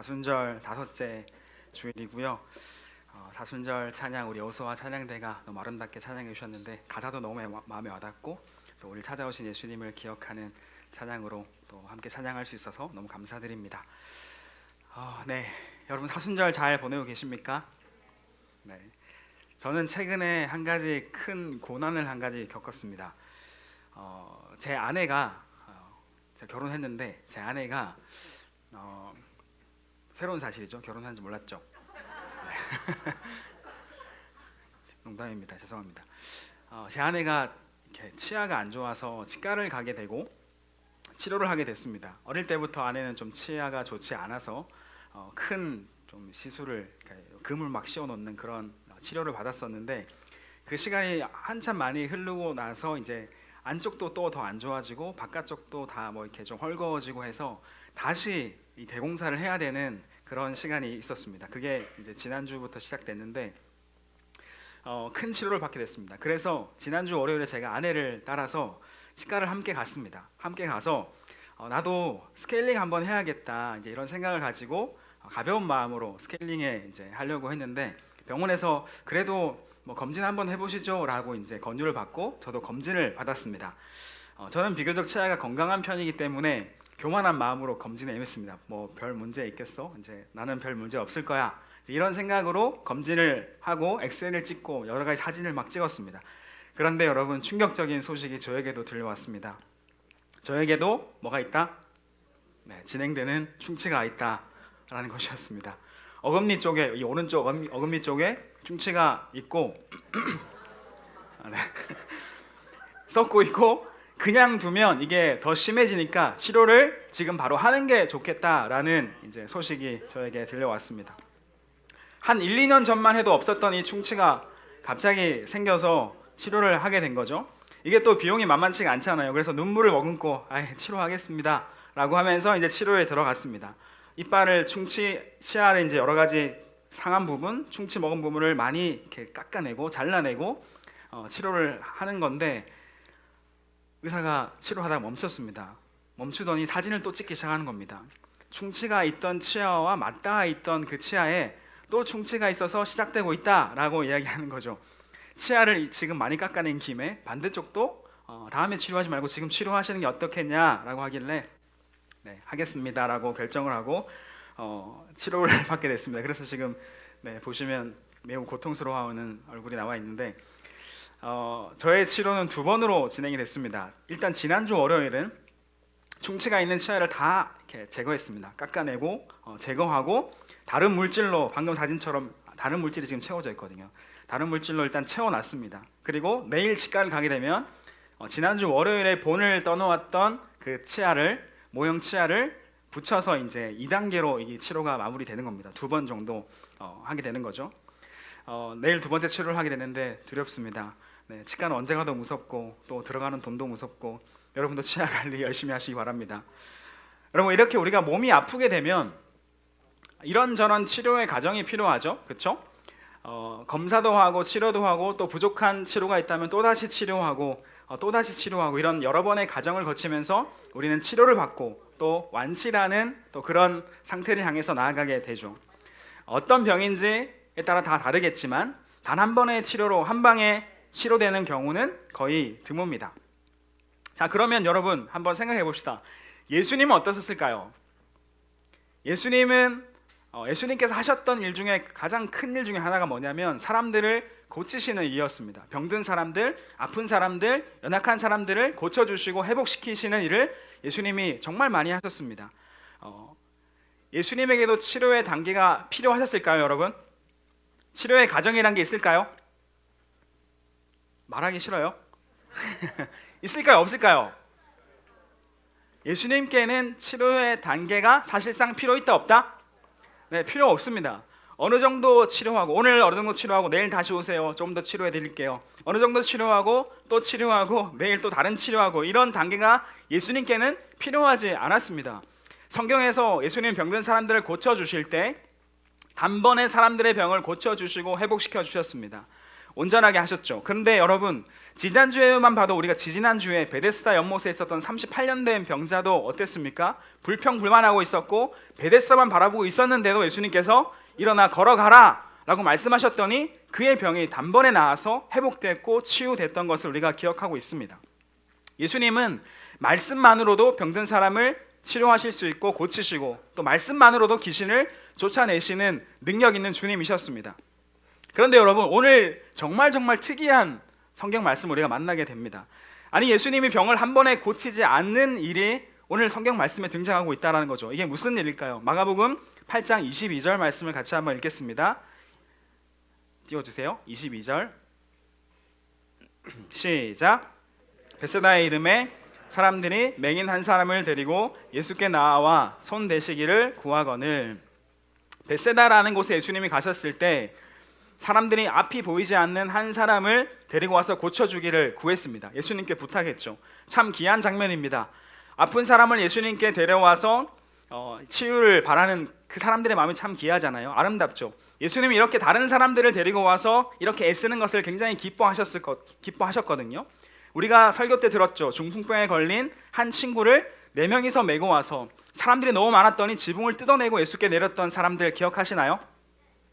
다순절 다섯째 주일이고요. 다순절 찬양 우리 여호수아 찬양대가 너무 아름답게 찬양해 주셨는데 가사도 너무 마음에 와닿고 또 우리 찾아오신 예수님을 기억하는 찬양으로 또 함께 찬양할 수 있어서 너무 감사드립니다. 네, 여러분 다순절 잘 보내고 계십니까? 네, 저는 최근에 한 가지 큰 고난을 한 가지 겪었습니다. 제 아내가 제가 결혼했는데 제 아내가 새로운 사실이죠. 결혼한 지 몰랐죠. 네. 농담입니다. 죄송합니다. 제 아내가 이렇게 치아가 안 좋아서 치과를 가게 되고 치료를 하게 됐습니다. 어릴 때부터 아내는 좀 치아가 좋지 않아서 큰 좀 시술을 금을 막 씌워놓는 그런 치료를 받았었는데 그 시간이 한참 많이 흐르고 나서 이제 안쪽도 또 더 안 좋아지고 바깥쪽도 다 뭐 이렇게 좀 헐거워지고 해서 다시 이 대공사를 해야 되는 그런 시간이 있었습니다. 그게 이제 지난주부터 시작됐는데 큰 치료를 받게 됐습니다. 그래서 지난주 월요일에 제가 아내를 따라서 치과를 함께 갔습니다. 함께 가서 나도 스케일링 한번 해야겠다 이제 이런 생각을 가지고 가벼운 마음으로 스케일링에 이제 하려고 했는데 병원에서 그래도 뭐 검진 한번 해보시죠라고 이제 권유를 받고 저도 검진을 받았습니다. 저는 비교적 치아가 건강한 편이기 때문에 교만한 마음으로 검진에 임했습니다. 뭐 별 문제 있겠어? 이제 나는 별 문제 없을 거야. 이런 생각으로 검진을 하고 엑스레이를 찍고 여러 가지 사진을 막 찍었습니다. 그런데 여러분 충격적인 소식이 저에게도 들려왔습니다. 저에게도 뭐가 있다? 네, 진행되는 충치가 있다라는 것이었습니다. 어금니 쪽에 이 오른쪽 어금니 쪽에 충치가 있고 네. 썩고 있고 그냥 두면 이게 더 심해지니까 치료를 지금 바로 하는 게 좋겠다라는 이제 소식이 저에게 들려왔습니다. 한 1, 2년 전만 해도 없었던 이 충치가 갑자기 생겨서 치료를 하게 된 거죠. 이게 또 비용이 만만치가 않잖아요. 그래서 눈물을 머금고 치료하겠습니다 라고 하면서 이제 치료에 들어갔습니다. 이빨을 치아를 이제 여러 가지 상한 부분, 충치 먹은 부분을 많이 이렇게 깎아내고 잘라내고 치료를 하는 건데 의사가 치료하다가 멈췄습니다. 멈추더니 사진을 또 찍기 시작하는 겁니다. 충치가 있던 치아와 맞닿아 있던 그 치아에 또 충치가 있어서 시작되고 있다라고 이야기하는 거죠. 치아를 지금 많이 깎아낸 김에 반대쪽도 다음에 치료하지 말고 지금 치료하시는 게 어떻겠냐라고 하길래 네, 하겠습니다라고 결정을 하고 치료를 받게 됐습니다. 그래서 지금 보시면 매우 고통스러워하는 얼굴이 나와 있는데 저의 치료는 2번으로 진행이 됐습니다. 일단 지난주 월요일은 충치가 있는 치아를 다 이렇게 제거했습니다. 깎아내고 제거하고 다른 물질로 방금 사진처럼 다른 물질이 지금 채워져 있거든요. 다른 물질로 일단 채워놨습니다. 그리고 내일 치과를 가게 되면 지난주 월요일에 본을 떠놓았던 그 치아를 모형 치아를 붙여서 이제 2단계로 이 치료가 마무리되는 겁니다. 2번 정도 하게 되는 거죠. 내일 2번째 치료를 하게 되는데 두렵습니다. 네, 치과는 언제 가도 무섭고 또 들어가는 돈도 무섭고 여러분도 치아 관리 열심히 하시기 바랍니다. 여러분 이렇게 우리가 몸이 아프게 되면 이런저런 치료의 과정이 필요하죠. 그렇죠? 검사도 하고 치료도 하고 또 부족한 치료가 있다면 또다시 치료하고 또다시 치료하고 이런 여러 번의 과정을 거치면서 우리는 치료를 받고 또 완치라는 또 그런 상태를 향해서 나아가게 되죠. 어떤 병인지에 따라 다 다르겠지만 단 한 번의 치료로 한 방에 치료되는 경우는 거의 드뭅니다. 자, 그러면 여러분 한번 생각해 봅시다. 예수님은 어떠셨을까요? 예수님께서 하셨던 일 중에 가장 큰 일 중에 하나가 뭐냐면 사람들을 고치시는 일이었습니다. 병든 사람들, 아픈 사람들, 연약한 사람들을 고쳐주시고 회복시키시는 일을 예수님이 정말 많이 하셨습니다. 예수님에게도 치료의 단계가 필요하셨을까요, 여러분? 치료의 과정이란 게 있을까요? 말하기 싫어요? 있을까요, 없을까요? 예수님께는 치료의 단계가 사실상 필요 있다, 없다? 네, 필요 없습니다. 어느 정도 치료하고 오늘 어느 정도 치료하고 내일 다시 오세요. 좀 더 치료해 드릴게요. 어느 정도 치료하고 또 치료하고 내일 또 다른 치료하고 이런 단계가 예수님께는 필요하지 않았습니다. 성경에서 예수님 병든 사람들을 고쳐 주실 때 단번에 사람들의 병을 고쳐 주시고 회복시켜 주셨습니다. 온전하게 하셨죠. 그런데 여러분, 지난주에만 봐도 우리가 지지난주에 베데스다 연못에 있었던 38년 된 병자도 어땠습니까? 불평불만하고 있었고 베데스다만 바라보고 있었는데도 예수님께서 일어나 걸어가라 라고 말씀하셨더니 그의 병이 단번에 나아서 회복됐고 치유됐던 것을 우리가 기억하고 있습니다. 예수님은 말씀만으로도 병든 사람을 치료하실 수 있고 고치시고 또 말씀만으로도 귀신을 쫓아내시는 능력 있는 주님이셨습니다. 그런데 여러분, 오늘 정말 특이한 성경 말씀 우리가 만나게 됩니다. 아니, 예수님이 병을 한 번에 고치지 않는 일이 오늘 성경 말씀에 등장하고 있다는 거죠. 이게 무슨 일일까요? 마가복음 8장 22절 말씀을 같이 한번 읽겠습니다. 띄워주세요. 22절 시작. 벳세다의 이름에 사람들이 맹인 한 사람을 데리고 예수께 나와 손 대시기를 구하거늘. 벳세다라는 곳에 예수님이 가셨을 때 사람들이 앞이 보이지 않는 한 사람을 데리고 와서 고쳐주기를 구했습니다. 예수님께 부탁했죠. 참 귀한 장면입니다. 아픈 사람을 예수님께 데려와서 치유를 바라는 그 사람들의 마음이 참 귀하잖아요. 아름답죠. 예수님이 이렇게 다른 사람들을 데리고 와서 이렇게 애쓰는 것을 굉장히 기뻐하셨거든요. 우리가 설교 때 들었죠. 중풍병에 걸린 한 친구를 4명이서 메고 와서 사람들이 너무 많았더니 지붕을 뜯어내고 예수께 내렸던 사람들 기억하시나요?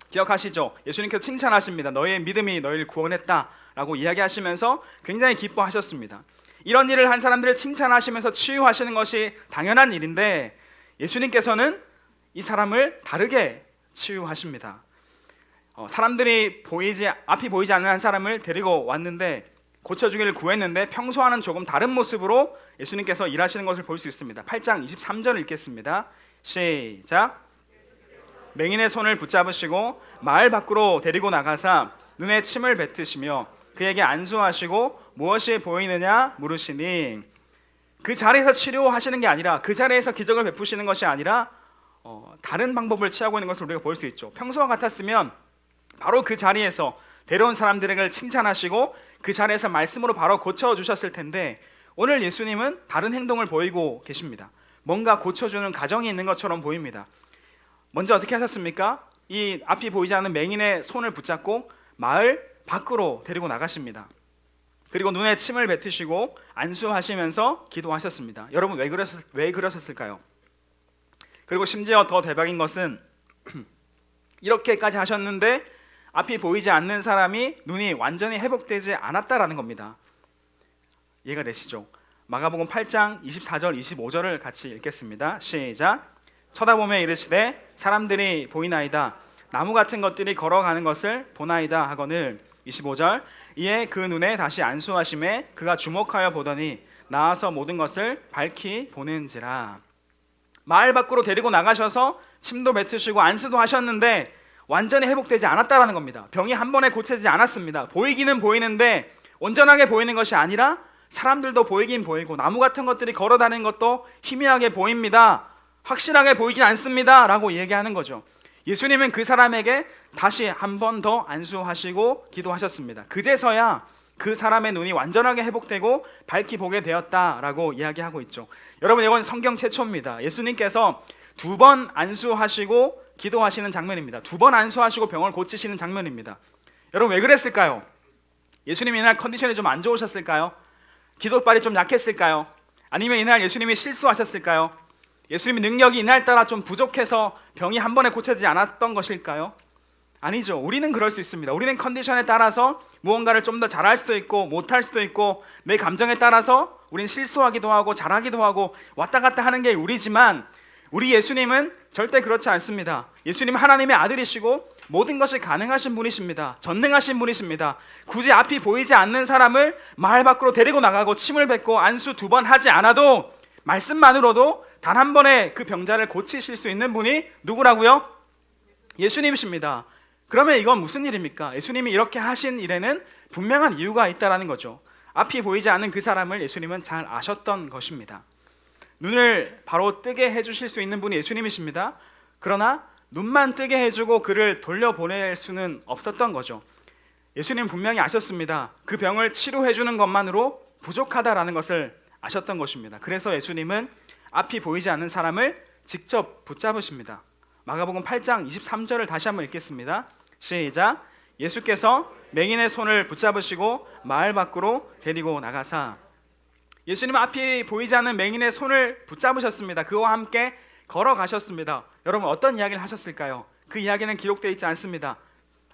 기억하시죠? 예수님께서 칭찬하십니다. 너의 믿음이 너희를 구원했다 라고 이야기하시면서 굉장히 기뻐하셨습니다. 이런 일을 한 사람들을 칭찬하시면서 치유하시는 것이 당연한 일인데 예수님께서는 이 사람을 다르게 치유하십니다. 사람들이 앞이 보이지 않는 한 사람을 데리고 왔는데 고쳐주기를 구했는데 평소와는 조금 다른 모습으로 예수님께서 일하시는 것을 볼 수 있습니다. 8장 23절 읽겠습니다. 시작. 맹인의 손을 붙잡으시고 마을 밖으로 데리고 나가사 눈에 침을 뱉으시며 그에게 안수하시고 무엇이 보이느냐 물으시니, 그 자리에서 치료하시는 게 아니라, 그 자리에서 기적을 베푸시는 것이 아니라 다른 방법을 취하고 있는 것을 우리가 볼 수 있죠. 평소와 같았으면 바로 그 자리에서 데려온 사람들에게 칭찬하시고 그 자리에서 말씀으로 바로 고쳐주셨을 텐데 오늘 예수님은 다른 행동을 보이고 계십니다. 뭔가 고쳐주는 가정이 있는 것처럼 보입니다. 먼저 어떻게 하셨습니까? 이 앞이 보이지 않는 맹인의 손을 붙잡고 마을 밖으로 데리고 나가십니다. 그리고 눈에 침을 뱉으시고 안수하시면서 기도하셨습니다. 여러분, 왜 그러셨을까요? 그리고 심지어 더 대박인 것은 이렇게까지 하셨는데 앞이 보이지 않는 사람이 눈이 완전히 회복되지 않았다라는 겁니다. 이해가 되시죠? 마가복음 8장 24절 25절을 같이 읽겠습니다. 시작. 쳐다보며 이르시되 사람들이 보이나이다. 나무 같은 것들이 걸어가는 것을 보나이다 하거늘. 25절. 이에 그 눈에 다시 안수하심에 그가 주목하여 보더니 나아서 모든 것을 밝히 보는지라. 마을 밖으로 데리고 나가셔서 침도 뱉으시고 안수도 하셨는데 완전히 회복되지 않았다라는 겁니다. 병이 한 번에 고쳐지지 않았습니다. 보이기는 보이는데 온전하게 보이는 것이 아니라 사람들도 보이긴 보이고 나무 같은 것들이 걸어다니는 것도 희미하게 보입니다. 확실하게 보이진 않습니다 라고 얘기하는 거죠. 예수님은 그 사람에게 다시 한 번 더 안수하시고 기도하셨습니다. 그제서야 그 사람의 눈이 완전하게 회복되고 밝히 보게 되었다라고 이야기하고 있죠. 여러분, 이건 성경 최초입니다. 예수님께서 2번 안수하시고 기도하시는 장면입니다. 2번 안수하시고 병을 고치시는 장면입니다. 여러분, 왜 그랬을까요? 예수님이 이날 컨디션이 좀 안 좋으셨을까요? 기도빨이 좀 약했을까요? 아니면 이날 예수님이 실수하셨을까요? 예수님의 능력이 이날따라 좀 부족해서 병이 한 번에 고쳐지지 않았던 것일까요? 아니죠. 우리는 그럴 수 있습니다. 우리는 컨디션에 따라서 무언가를 좀 더 잘할 수도 있고 못할 수도 있고 내 감정에 따라서 우리는 실수하기도 하고 잘하기도 하고 왔다 갔다 하는 게 우리지만 우리 예수님은 절대 그렇지 않습니다. 예수님은 하나님의 아들이시고 모든 것이 가능하신 분이십니다. 전능하신 분이십니다. 굳이 앞이 보이지 않는 사람을 마을 밖으로 데리고 나가고 침을 뱉고 안수 2번 하지 않아도 말씀만으로도 단 한 번에 그 병자를 고치실 수 있는 분이 누구라고요? 예수님이십니다. 그러면 이건 무슨 일입니까? 예수님이 이렇게 하신 일에는 분명한 이유가 있다는 거죠. 앞이 보이지 않는 그 사람을 예수님은 잘 아셨던 것입니다. 눈을 바로 뜨게 해주실 수 있는 분이 예수님이십니다. 그러나 눈만 뜨게 해주고 그를 돌려보낼 수는 없었던 거죠. 예수님 분명히 아셨습니다. 그 병을 치료해주는 것만으로 부족하다라는 것을 아셨던 것입니다. 그래서 예수님은 앞이 보이지 않는 사람을 직접 붙잡으십니다. 마가복음 8장 23절을 다시 한번 읽겠습니다. 시작. 예수께서 맹인의 손을 붙잡으시고 마을 밖으로 데리고 나가사 예수님 앞이 보이지 않는 맹인의 손을 붙잡으셨습니다. 그와 함께 걸어가셨습니다. 여러분 어떤 이야기를 하셨을까요? 그 이야기는 기록되어 있지 않습니다.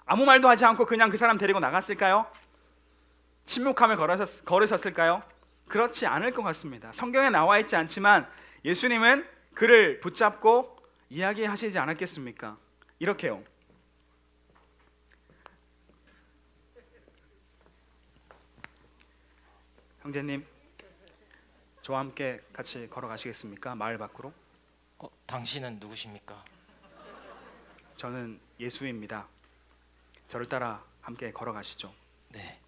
아무 말도 하지 않고 그냥 그 사람 데리고 나갔을까요? 침묵함을 걸으셨을까요? 그렇지 않을 것 같습니다. 성경에 나와 있지 않지만 예수님은 그를 붙잡고 이야기하시지 않았겠습니까? 이렇게요. 형제님, 저와 함께 같이 걸어가시겠습니까? 마을 밖으로. 당신은 누구십니까? 저는 예수입니다. 저를 따라 함께 걸어가시죠. 네.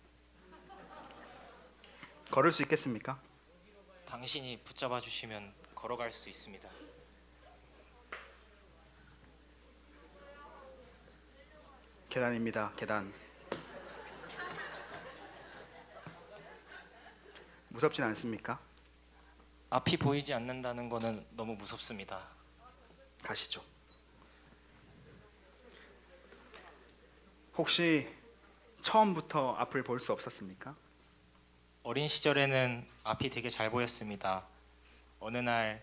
걸을 수 있겠습니까? 당신이 붙잡아 주시면 걸어갈 수 있습니다. 계단입니다. 계단. 무섭진 않습니까? 앞이 보이지 않는다는 거는 너무 무섭습니다. 가시죠. 혹시 처음부터 앞을 볼 수 없었습니까? 어린 시절에는 앞이 되게 잘 보였습니다. 어느 날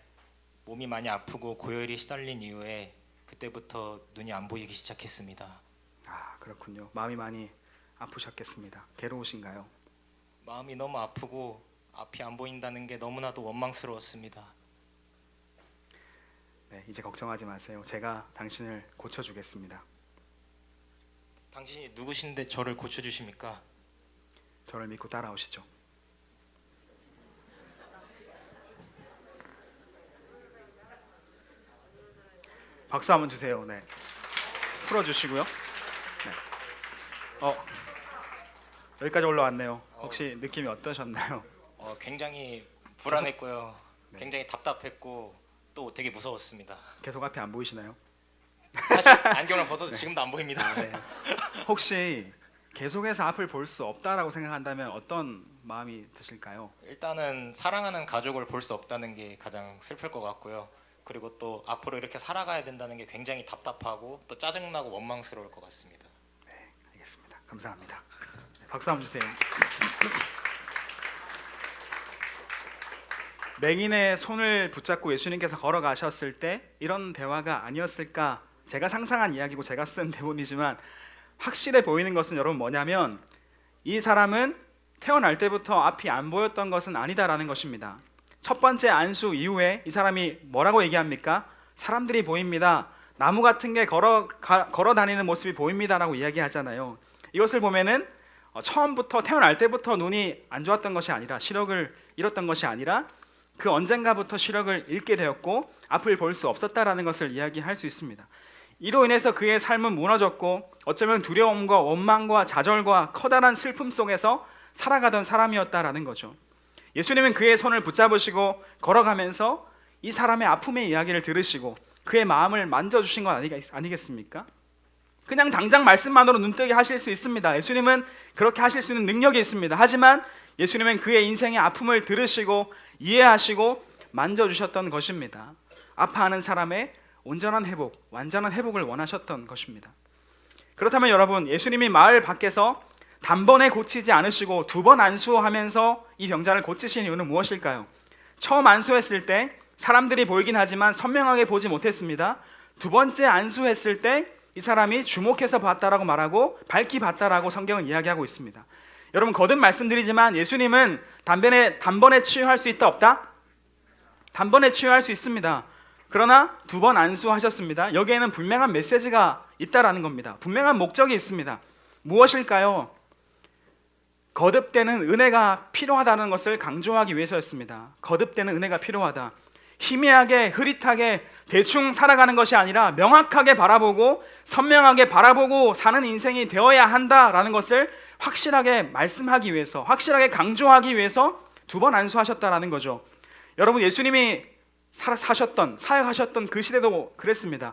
몸이 많이 아프고 고열이 시달린 이후에 그때부터 눈이 안 보이기 시작했습니다. 아, 그렇군요. 마음이 많이 아프셨겠습니다. 괴로우신가요? 마음이 너무 아프고 앞이 안 보인다는 게 너무나도 원망스러웠습니다. 네, 이제 걱정하지 마세요. 제가 당신을 고쳐주겠습니다. 당신이 누구신데 저를 고쳐주십니까? 저를 믿고 따라오시죠. 박수 한번 주세요. 네, 풀어주시고요. 네. 여기까지 올라왔네요. 혹시 느낌이 어떠셨나요? 굉장히 불안했고요. 네. 굉장히 답답했고 또 되게 무서웠습니다. 계속 앞이 안 보이시나요? 사실 안경을 벗어도 지금도 안 보입니다. 아, 네. 혹시 계속해서 앞을 볼 수 없다라고 생각한다면 어떤 마음이 드실까요? 일단은 사랑하는 가족을 볼 수 없다는 게 가장 슬플 것 같고요. 그리고 또 앞으로 이렇게 살아가야 된다는 게 굉장히 답답하고 또 짜증나고 원망스러울 것 같습니다. 네, 알겠습니다. 감사합니다. 박수 한번 주세요. 맹인의 손을 붙잡고 예수님께서 걸어가셨을 때 이런 대화가 아니었을까? 제가 상상한 이야기고 제가 쓴 대본이지만 확실해 보이는 것은 여러분 뭐냐면 이 사람은 태어날 때부터 앞이 안 보였던 것은 아니다라는 것입니다. 첫 번째 안수 이후에 이 사람이 뭐라고 얘기합니까? 사람들이 보입니다. 나무 같은 게 걸어 다니는 모습이 보입니다라고 이야기하잖아요. 이것을 보면은 처음부터 태어날 때부터 눈이 안 좋았던 것이 아니라 시력을 잃었던 것이 아니라 그 언젠가부터 시력을 잃게 되었고 앞을 볼 수 없었다라는 것을 이야기할 수 있습니다. 이로 인해서 그의 삶은 무너졌고 어쩌면 두려움과 원망과 좌절과 커다란 슬픔 속에서 살아가던 사람이었다라는 거죠. 예수님은 그의 손을 붙잡으시고 걸어가면서 이 사람의 아픔의 이야기를 들으시고 그의 마음을 만져주신 건 아니겠습니까? 그냥 당장 말씀만으로 눈뜨게 하실 수 있습니다. 예수님은 그렇게 하실 수 있는 능력이 있습니다. 하지만 예수님은 그의 인생의 아픔을 들으시고 이해하시고 만져주셨던 것입니다. 아파하는 사람의 온전한 회복, 완전한 회복을 원하셨던 것입니다. 그렇다면 여러분, 예수님이 마을 밖에서 단번에 고치지 않으시고 두 번 안수하면서 이 병자를 고치신 이유는 무엇일까요? 처음 안수했을 때 사람들이 보이긴 하지만 선명하게 보지 못했습니다. 두 번째 안수했을 때 이 사람이 주목해서 봤다라고 말하고 밝히 봤다라고 성경은 이야기하고 있습니다. 여러분, 거듭 말씀드리지만 예수님은 단번에 치유할 수 있다 없다? 단번에 치유할 수 있습니다. 그러나 두 번 안수하셨습니다. 여기에는 분명한 메시지가 있다라는 겁니다. 분명한 목적이 있습니다. 무엇일까요? 거듭되는 은혜가 필요하다는 것을 강조하기 위해서였습니다. 거듭되는 은혜가 필요하다. 희미하게 흐릿하게 대충 살아가는 것이 아니라 명확하게 바라보고 선명하게 바라보고 사는 인생이 되어야 한다라는 것을 확실하게 말씀하기 위해서, 확실하게 강조하기 위해서 두 번 안수하셨다라는 거죠. 여러분, 예수님이 사역하셨던 그 시대도 그랬습니다.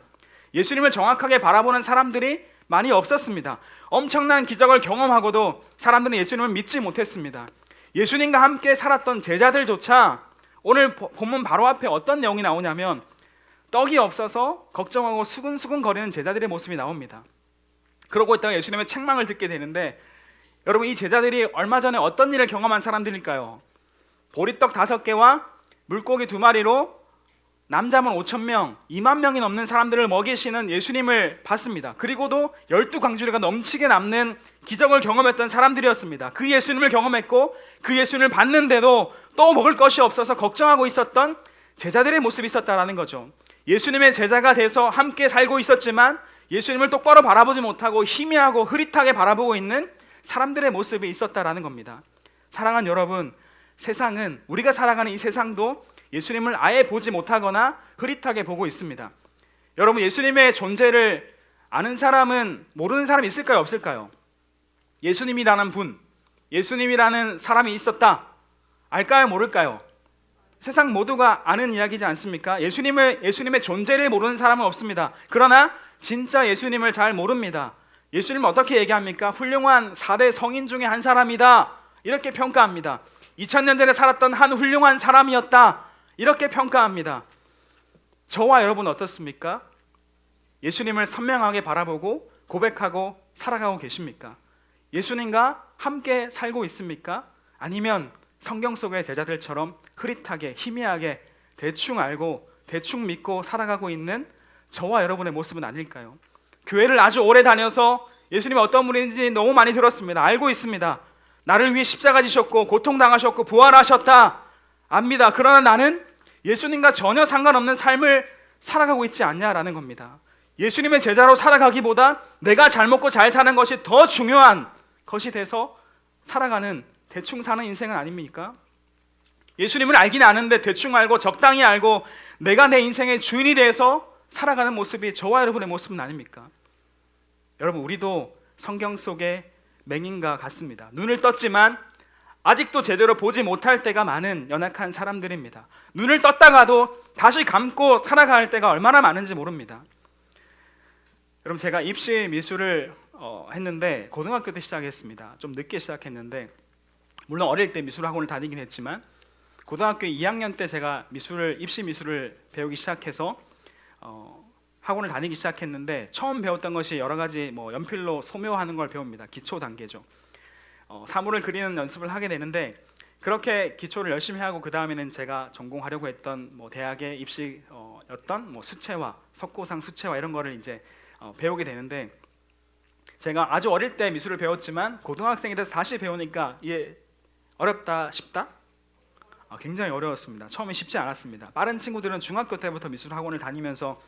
예수님을 정확하게 바라보는 사람들이 많이 없었습니다. 엄청난 기적을 경험하고도 사람들은 예수님을 믿지 못했습니다. 예수님과 함께 살았던 제자들조차 오늘 본문 바로 앞에 어떤 내용이 나오냐면 떡이 없어서 걱정하고 수근수근 거리는 제자들의 모습이 나옵니다. 그러고 있다가 예수님의 책망을 듣게 되는데, 여러분 이 제자들이 얼마 전에 어떤 일을 경험한 사람들일까요? 보리떡 5개와 물고기 2마리로 남자분 5,000명, 2만 명이 넘는 사람들을 먹이시는 예수님을 봤습니다. 그리고도 12광주리가 넘치게 남는 기적을 경험했던 사람들이었습니다. 그 예수님을 경험했고 그 예수님을 봤는데도 또 먹을 것이 없어서 걱정하고 있었던 제자들의 모습이 있었다라는 거죠. 예수님의 제자가 돼서 함께 살고 있었지만 예수님을 똑바로 바라보지 못하고 희미하고 흐릿하게 바라보고 있는 사람들의 모습이 있었다라는 겁니다. 사랑하는 여러분, 세상은, 우리가 살아가는 이 세상도 예수님을 아예 보지 못하거나 흐릿하게 보고 있습니다. 여러분, 예수님의 존재를 아는 사람은, 모르는 사람이 있을까요, 없을까요? 예수님이라는 분, 예수님이라는 사람이 있었다, 알까요, 모를까요? 세상 모두가 아는 이야기지 않습니까? 예수님의 존재를 모르는 사람은 없습니다. 그러나 진짜 예수님을 잘 모릅니다. 예수님을 어떻게 얘기합니까? 훌륭한 4대 성인 중에 한 사람이다, 이렇게 평가합니다. 2000년 전에 살았던 한 훌륭한 사람이었다, 이렇게 평가합니다. 저와 여러분 어떻습니까? 예수님을 선명하게 바라보고 고백하고 살아가고 계십니까? 예수님과 함께 살고 있습니까? 아니면 성경 속의 제자들처럼 흐릿하게 희미하게 대충 알고 대충 믿고 살아가고 있는 저와 여러분의 모습은 아닐까요? 교회를 아주 오래 다녀서 예수님이 어떤 분인지 너무 많이 들었습니다. 알고 있습니다. 나를 위해 십자가 지셨고 고통당하셨고 부활하셨다, 압니다. 그러나 나는 예수님과 전혀 상관없는 삶을 살아가고 있지 않냐라는 겁니다. 예수님의 제자로 살아가기보다 내가 잘 먹고 잘 사는 것이 더 중요한 것이 돼서 살아가는, 대충 사는 인생은 아닙니까? 예수님을 알긴 아는데 대충 알고 적당히 알고 내가 내 인생의 주인이 돼서 살아가는 모습이 저와 여러분의 모습은 아닙니까? 여러분, 우리도 성경 속의 맹인과 같습니다. 눈을 떴지만 아직도 제대로 보지 못할 때가 많은 연약한 사람들입니다. 눈을 떴다가도 다시 감고 살아갈 때가 얼마나 많은지 모릅니다. 여러분, 제가 입시 미술을 했는데 고등학교 때 시작했습니다. 좀 늦게 시작했는데, 물론 어릴 때 미술학원을 다니긴 했지만 고등학교 2학년 때 제가 입시 미술을 배우기 시작해서 학원을 다니기 시작했는데, 처음 배웠던 것이 여러 가지 연필로 소묘하는 걸 배웁니다. 기초 단계죠. 사물을 그리는 연습을 하게 되는데, 그렇게 기초를 열심히 하고 그 다음에는 제가 전공하려고 했던 대학의 입시였던 수채화, 석고상 수채화 이런 거를 이제 배우게 되는데, 제가 아주 어릴 때 미술을 배웠지만 고등학생이 돼서 다시 배우니까 이게 어렵다 싶다? 굉장히 어려웠습니다. 처음에 쉽지 않았습니다. 빠른 친구들은 중학교 때부터 미술 학원을 다니면서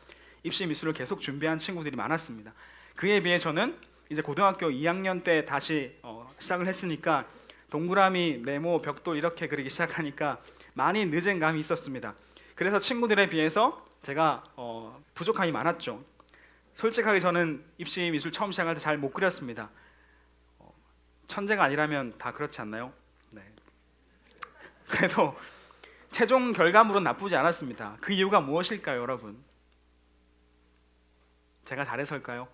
입시 미술을 계속 준비한 친구들이 많았습니다. 그에 비해 저는 이제 고등학교 2학년 때 다시 시작을 했으니까 동그라미, 네모, 벽돌 이렇게 그리기 시작하니까 많이 늦은 감이 있었습니다. 그래서 친구들에 비해서 제가 부족함이 많았죠. 솔직하게 저는 입시 미술 처음 시작할 때 잘 못 그렸습니다. 천재가 아니라면 다 그렇지 않나요? 네. 그래도 최종 결과물은 나쁘지 않았습니다. 그 이유가 무엇일까요, 여러분? 제가 잘해서일까요?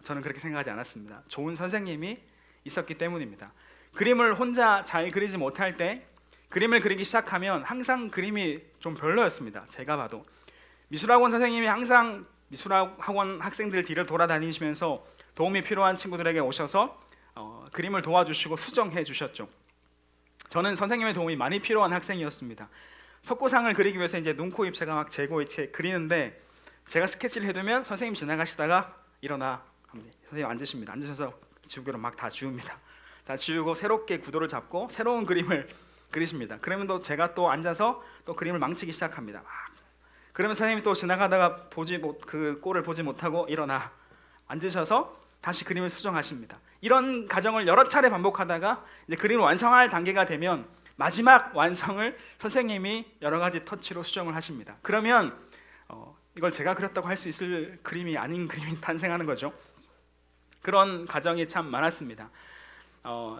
저는 그렇게 생각하지 않았습니다. 좋은 선생님이 있었기 때문입니다. 그림을 혼자 잘 그리지 못할 때, 그림을 그리기 시작하면 항상 그림이 좀 별로였습니다. 제가 봐도 미술학원 선생님이 항상 미술학원 학생들 뒤를 돌아다니시면서 도움이 필요한 친구들에게 오셔서 그림을 도와주시고 수정해 주셨죠. 저는 선생님의 도움이 많이 필요한 학생이었습니다. 석고상을 그리기 위해서 이제 눈, 코, 입 제가 막 재고 그리는데, 제가 스케치를 해두면 선생님 지나가시다가 일어나, 선생님 앉으십니다. 앉으셔서 지우개로 막 다 지웁니다. 다 지우고 새롭게 구도를 잡고 새로운 그림을 그리십니다. 그러면 또 제가 또 앉아서 또 그림을 망치기 시작합니다. 그러면 선생님이 또 지나가다가 그 꼴을 보지 못하고 일어나 앉으셔서 다시 그림을 수정하십니다. 이런 과정을 여러 차례 반복하다가 이제 그림을 완성할 단계가 되면 마지막 완성을 선생님이 여러 가지 터치로 수정을 하십니다. 그러면 이걸 제가 그렸다고 할 수 있을 그림이 아닌 그림이 탄생하는 거죠. 그런 과정이 참 많았습니다.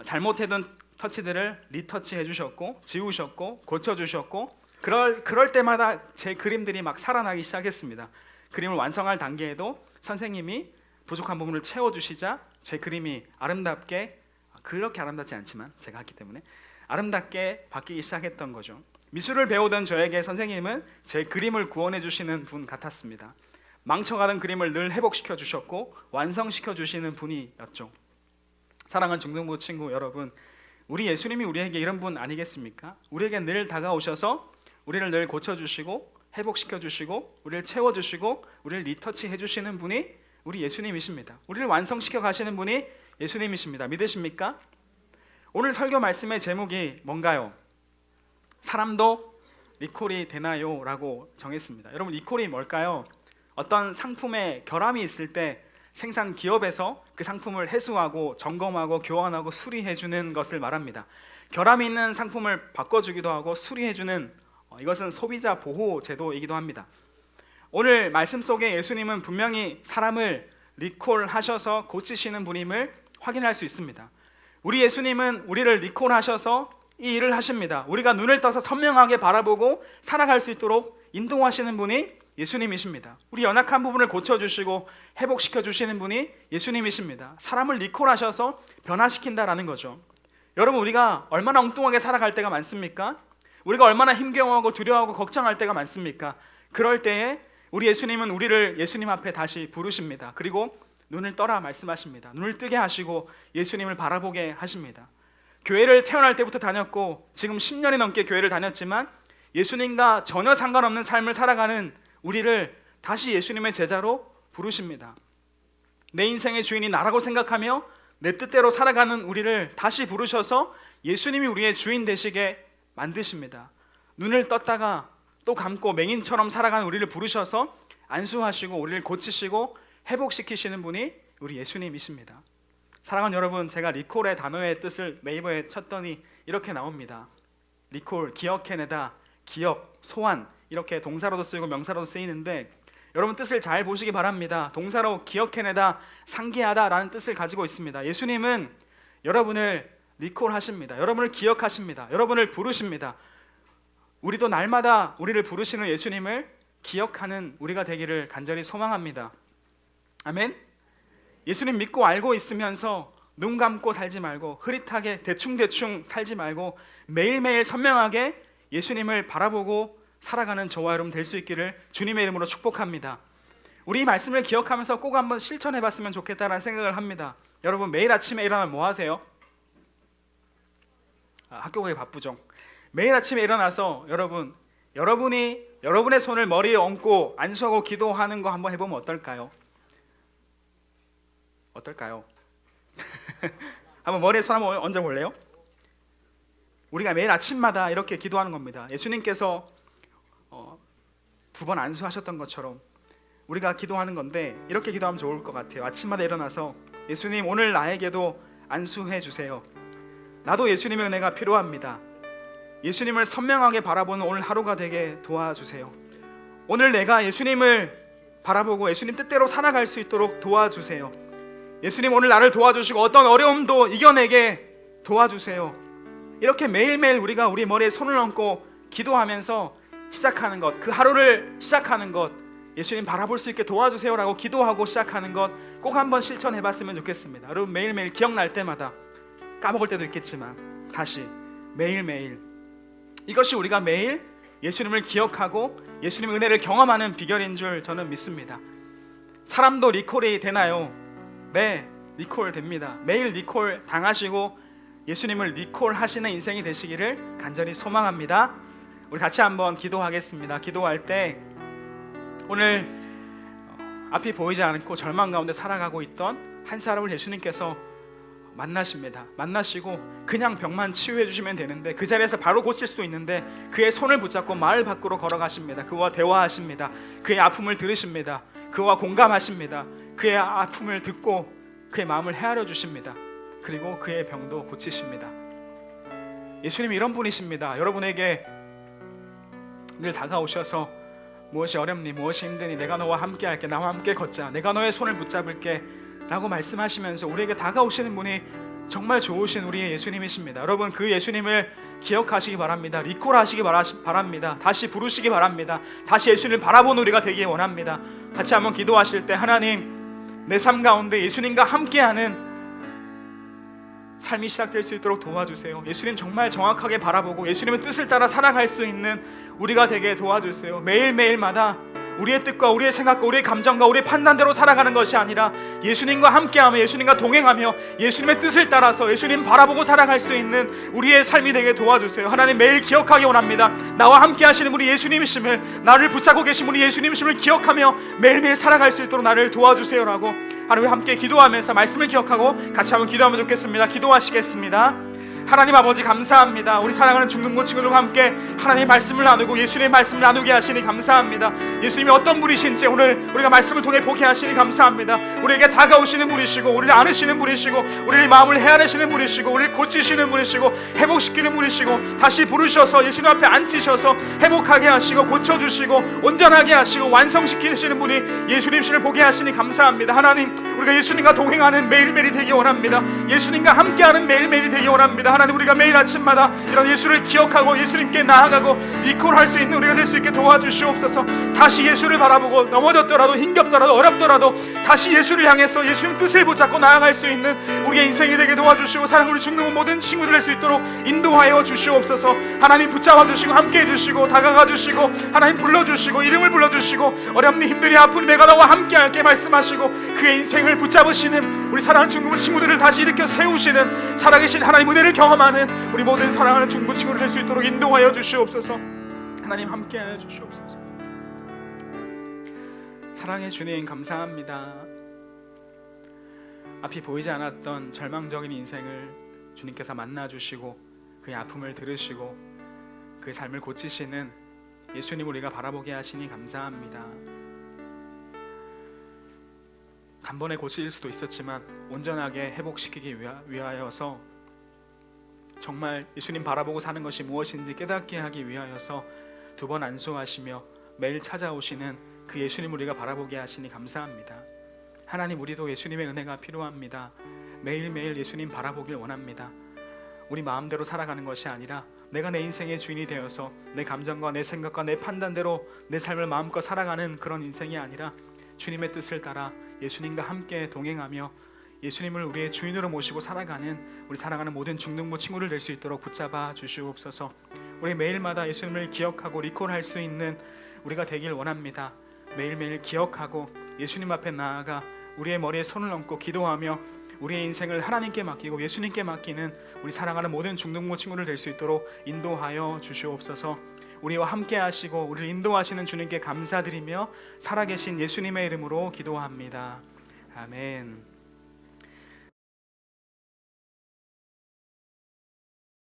잘못해둔 터치들을 리터치 해주셨고 지우셨고 고쳐주셨고, 그럴 때마다 제 그림들이 막 살아나기 시작했습니다. 그림을 완성할 단계에도 선생님이 부족한 부분을 채워주시자 제 그림이 아름답게, 그렇게 아름답지 않지만 제가 했기 때문에 아름답게 바뀌기 시작했던 거죠. 미술을 배우던 저에게 선생님은 제 그림을 구원해 주시는 분 같았습니다. 망쳐가는 그림을 늘 회복시켜 주셨고 완성시켜 주시는 분이었죠. 사랑하는 중등부 친구 여러분, 우리 예수님이 우리에게 이런 분 아니겠습니까? 우리에게 늘 다가오셔서 우리를 늘 고쳐주시고 회복시켜주시고 우리를 채워주시고 우리를 리터치 해주시는 분이 우리 예수님이십니다. 우리를 완성시켜 가시는 분이 예수님이십니다. 믿으십니까? 오늘 설교 말씀의 제목이 뭔가요? 사람도 리콜이 되나요? 라고 정했습니다. 여러분, 리콜이 뭘까요? 어떤 상품에 결함이 있을 때 생산 기업에서 그 상품을 해수하고 점검하고 교환하고 수리해주는 것을 말합니다. 결함이 있는 상품을 바꿔주기도 하고 수리해주는 이것은 소비자 보호 제도이기도 합니다. 오늘 말씀 속에 예수님은 분명히 사람을 리콜하셔서 고치시는 분임을 확인할 수 있습니다. 우리 예수님은 우리를 리콜하셔서 이 일을 하십니다. 우리가 눈을 떠서 선명하게 바라보고 살아갈 수 있도록 인도하시는 분이 예수님이십니다. 우리 연약한 부분을 고쳐주시고 회복시켜주시는 분이 예수님이십니다. 사람을 리콜하셔서 변화시킨다라는 거죠. 여러분, 우리가 얼마나 엉뚱하게 살아갈 때가 많습니까? 우리가 얼마나 힘겨워하고 두려워하고 걱정할 때가 많습니까? 그럴 때에 우리 예수님은 우리를 예수님 앞에 다시 부르십니다. 그리고 눈을 떠라 말씀하십니다. 눈을 뜨게 하시고 예수님을 바라보게 하십니다. 교회를 태어날 때부터 다녔고 지금 10년이 넘게 교회를 다녔지만 예수님과 전혀 상관없는 삶을 살아가는 우리를 다시 예수님의 제자로 부르십니다. 내 인생의 주인이 나라고 생각하며 내 뜻대로 살아가는 우리를 다시 부르셔서 예수님이 우리의 주인 되시게 만드십니다. 눈을 떴다가 또 감고 맹인처럼 살아가는 우리를 부르셔서 안수하시고 우리를 고치시고 회복시키시는 분이 우리 예수님이십니다. 사랑하는 여러분, 제가 리콜의 단어의 뜻을 네이버에 쳤더니 이렇게 나옵니다. 리콜, 기억해내다, 기억, 소환, 이렇게 동사로도 쓰이고 명사로도 쓰이는데 여러분 뜻을 잘 보시기 바랍니다. 동사로 기억해내다, 상기하다라는 뜻을 가지고 있습니다. 예수님은 여러분을 리콜하십니다. 여러분을 기억하십니다. 여러분을 부르십니다. 우리도 날마다 우리를 부르시는 예수님을 기억하는 우리가 되기를 간절히 소망합니다. 아멘. 예수님 믿고 알고 있으면서 눈 감고 살지 말고 흐릿하게 대충대충 살지 말고 매일매일 선명하게 예수님을 바라보고 살아가는 저와 여러분 될 수 있기를 주님의 이름으로 축복합니다. 우리 이 말씀을 기억하면서 꼭 한번 실천해 봤으면 좋겠다는 생각을 합니다. 여러분, 매일 아침에 일어나면 뭐 하세요? 학교 가기 바쁘죠. 매일 아침에 일어나서 여러분이 여러분의 손을 머리에 얹고 안수하고 기도하는 거 한번 해보면 어떨까요? 한번 머리에 손 한번 얹어볼래요? 우리가 매일 아침마다 이렇게 기도하는 겁니다. 예수님께서 2번 안수하셨던 것처럼 우리가 기도하는 건데 이렇게 기도하면 좋을 것 같아요. 아침마다 일어나서 예수님, 오늘 나에게도 안수해 주세요. 나도 예수님의 은혜가 필요합니다. 예수님을 선명하게 바라보는 오늘 하루가 되게 도와주세요. 오늘 내가 예수님을 바라보고 예수님 뜻대로 살아갈 수 있도록 도와주세요. 예수님, 오늘 나를 도와주시고 어떤 어려움도 이겨내게 도와주세요. 이렇게 매일매일 우리가 우리 머리에 손을 얹고 기도하면서 시작하는 것, 그 하루를 시작하는 것, 예수님 바라볼 수 있게 도와주세요라고 기도하고 시작하는 것 꼭 한번 실천해 봤으면 좋겠습니다. 여러분, 매일매일 기억날 때마다, 까먹을 때도 있겠지만 다시 매일매일, 이것이 우리가 매일 예수님을 기억하고 예수님의 은혜를 경험하는 비결인 줄 저는 믿습니다. 사람도 리콜이 되나요? 네, 리콜 됩니다. 매일 리콜 당하시고 예수님을 리콜하시는 인생이 되시기를 간절히 소망합니다. 우리 같이 한번 기도하겠습니다. 기도할 때 오늘 앞이 보이지 않고 절망 가운데 살아가고 있던 한 사람을 예수님께서 만나십니다. 만나시고 그냥 병만 치유해 주시면 되는데 그 자리에서 바로 고칠 수도 있는데 그의 손을 붙잡고 마을 밖으로 걸어가십니다. 그와 대화하십니다. 그의 아픔을 들으십니다. 그와 공감하십니다. 그의 아픔을 듣고 그의 마음을 헤아려 주십니다. 그리고 그의 병도 고치십니다. 예수님이 이런 분이십니다. 여러분에게 늘 다가오셔서 무엇이 어렵니, 무엇이 힘드니, 내가 너와 함께 할게, 나와 함께 걷자, 내가 너의 손을 붙잡을게 라고 말씀하시면서 우리에게 다가오시는 분이 정말 좋으신 우리의 예수님이십니다. 여러분, 그 예수님을 기억하시기 바랍니다. 리콜하시기 바랍니다. 다시 부르시기 바랍니다. 다시 예수님을 바라보는 우리가 되기 원합니다. 같이 한번 기도하실 때, 하나님, 내 삶 가운데 예수님과 함께하는 삶이 시작될 수 있도록 도와주세요. 예수님 정말 정확하게 바라보고 예수님의 뜻을 따라 살아갈 수 있는 우리가 되게 도와주세요. 매일매일마다 우리의 뜻과 우리의 생각과 우리의 감정과 우리의 판단대로 살아가는 것이 아니라 예수님과 함께하며 예수님과 동행하며 예수님의 뜻을 따라서 예수님 바라보고 살아갈 수 있는 우리의 삶이 되게 도와주세요. 하나님, 매일 기억하기 원합니다. 나와 함께 하시는 우리 예수님이심을, 나를 붙잡고 계신 우리 예수님이심을 기억하며 매일매일 살아갈 수 있도록 나를 도와주세요라고 하나님 함께 기도하면서 말씀을 기억하고 같이 한번 기도하면 좋겠습니다. 기도하시겠습니다. 하나님 아버지, 감사합니다. 우리 사랑하는 중등부 친구들과 함께 하나님의 말씀을 나누고 예수님의 말씀을 나누게 하시니 감사합니다. 예수님이 어떤 분이신지 오늘 우리가 말씀을 통해 보게 하시니 감사합니다. 우리에게 다가오시는 분이시고 우리를 안으시는 분이시고 우리의 마음을 헤아리시는 분이시고 우리를 고치시는 분이시고 회복시키는 분이시고 다시 부르셔서 예수님 앞에 앉히셔서 회복하게 하시고 고쳐주시고 온전하게 하시고 완성시키시는 분이 예수님신을 보게 하시니 감사합니다. 하나님, 우리가 예수님과 동행하는 매일매일이 되기 원합니다. 예수님과 함께하는 매일매일이 되기 원합니다. 하나님, 우리가 매일 아침마다 이런 예수를 기억하고 예수님께 나아가고 리콜할 수 있는 우리가 될 수 있게 도와주시옵소서. 다시 예수를 바라보고 넘어졌더라도 힘겹더라도 어렵더라도 다시 예수를 향해서 예수님 뜻을 붙잡고 나아갈 수 있는 우리의 인생이 되게 도와주시고 사랑으로 중동 모든 친구들 될 수 있도록 인도하여 주시옵소서. 하나님, 붙잡아 주시고 함께해 주시고 다가가 주시고 하나님 불러주시고 이름을 불러주시고 어렵니 힘들이 아프니 내가 너와 함께할게 말씀하시고 그의 인생을 붙잡으시는 우리 사랑하는 중동 친구들을 다시 일으켜 세우시는 살아계신 하나님 은혜를 경험하는 우리 모든 사랑하는 중부 친구들 될 수 있도록 인도하여 주시옵소서. 하나님, 함께하여 주시옵소서. 사랑의 주님, 감사합니다. 앞이 보이지 않았던 절망적인 인생을 주님께서 만나주시고 그의 아픔을 들으시고 그의 삶을 고치시는 예수님 우리가 바라보게 하시니 감사합니다. 단번에 고칠 수도 있었지만 온전하게 회복시키기 위하여서 정말 예수님 바라보고 사는 것이 무엇인지 깨닫게 하기 위하여서 두 번 안수하시며 매일 찾아오시는 그 예수님 우리가 바라보게 하시니 감사합니다. 하나님, 우리도 예수님의 은혜가 필요합니다. 매일매일 예수님 바라보길 원합니다. 우리 마음대로 살아가는 것이 아니라 내가 내 인생의 주인이 되어서 내 감정과 내 생각과 내 판단대로 내 삶을 마음껏 살아가는 그런 인생이 아니라 주님의 뜻을 따라 예수님과 함께 동행하며 예수님을 우리의 주인으로 모시고 살아가는 우리 사랑하는 모든 중등부 친구를 될 수 있도록 붙잡아 주시옵소서. 우리 매일마다 예수님을 기억하고 리콜할 수 있는 우리가 되길 원합니다. 매일매일 기억하고 예수님 앞에 나아가 우리의 머리에 손을 얹고 기도하며 우리의 인생을 하나님께 맡기고 예수님께 맡기는 우리 사랑하는 모든 중등부 친구를 될 수 있도록 인도하여 주시옵소서. 우리와 함께 하시고 우리를 인도하시는 주님께 감사드리며 살아계신 예수님의 이름으로 기도합니다. 아멘.